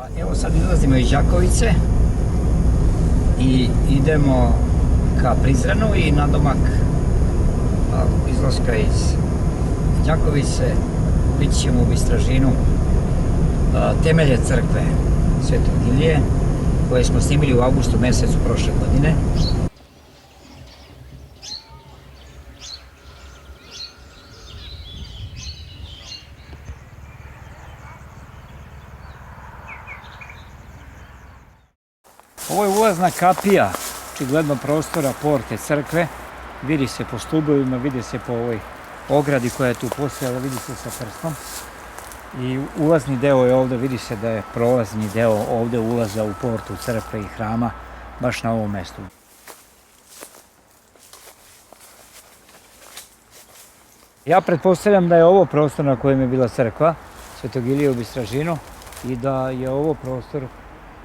Evo sad izlazimo iz Đakovice i idemo ka Prizrenu i nadomak izlaska iz Đakovice vidjet ćemo u Bistražinu temelje crkve Svetog Ilije koje smo snimili u avgustu mesecu prošle godine. Ovo je ulazna kapija, očigledno prostora porte crkve. Vidi se po stubovima, vidi se po ovoj ogradi koja je tu postojala, vidi se sa prstom. I ulazni deo je ovdje, vidi se da je prolazni deo ovdje ulaza u portu crkve i hrama, baš na ovom mjestu. Ja pretpostavljam da je ovo prostor na kojem je bila crkva Svetog Ilije u Bistražinu i da je ovo prostor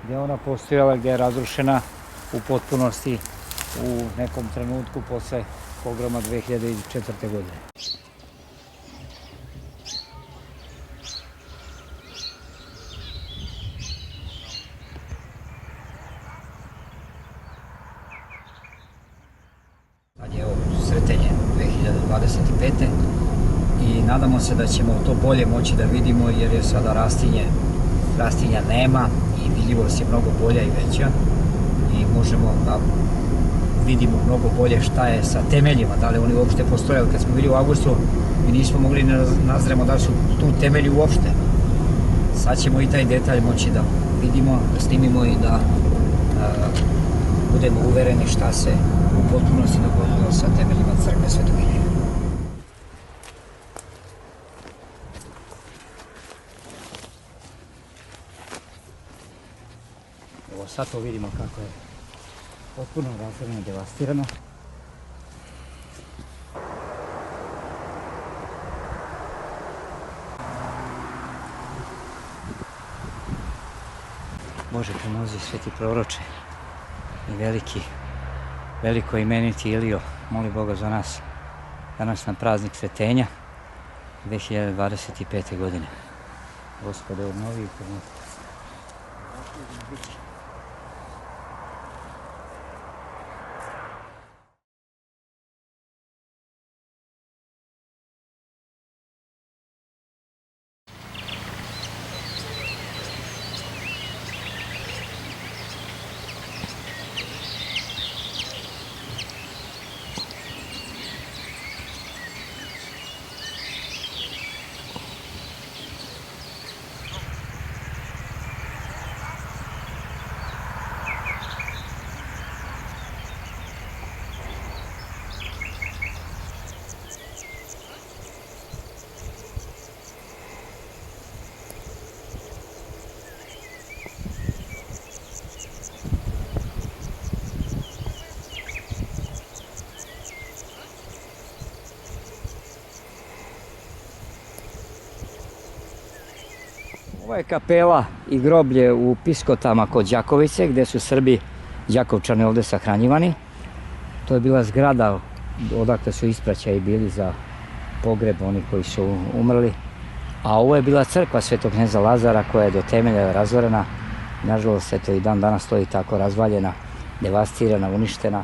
gdje je ona postojala, gdje je razrušena u potpunosti u nekom trenutku posle pogroma 2004. godine. Sad je ovo Sretenje 2025. i nadamo se da ćemo to bolje moći da vidimo jer je sada rastinja nema i vidljivost je mnogo bolja i veća i možemo da vidimo mnogo bolje šta je sa temeljima, da li oni uopšte postoje. Kad smo bili u avgustu mi nismo mogli nazremo da su tu temelji uopšte. Sad ćemo i taj detalj moći da vidimo, da snimimo i da budemo uvereni šta se u potpunosti dogodilo sa temeljima crkve Svetog Ilije. Evo sad to vidimo kako je potpuno razoreno, devastirano. Bože pomozi, sveti proroče i veliko imeniti Ilio, moli Boga za nas, danas na praznik Sretenja 2025. godine. Gospode, obnovi i pomozi. Ovo je kapela i groblje u Piskotama kod Đakovice, gdje su Srbi Đakovčani ovdje sahranjivani. To je bila zgrada odakle su ispraćaji bili za pogreb oni koji su umrli. A ovo je bila crkva Svetog kneza Lazara koja je do temelja razorena. Nažalost, eto i dan danas stoji tako razvaljena, devastirana, uništena.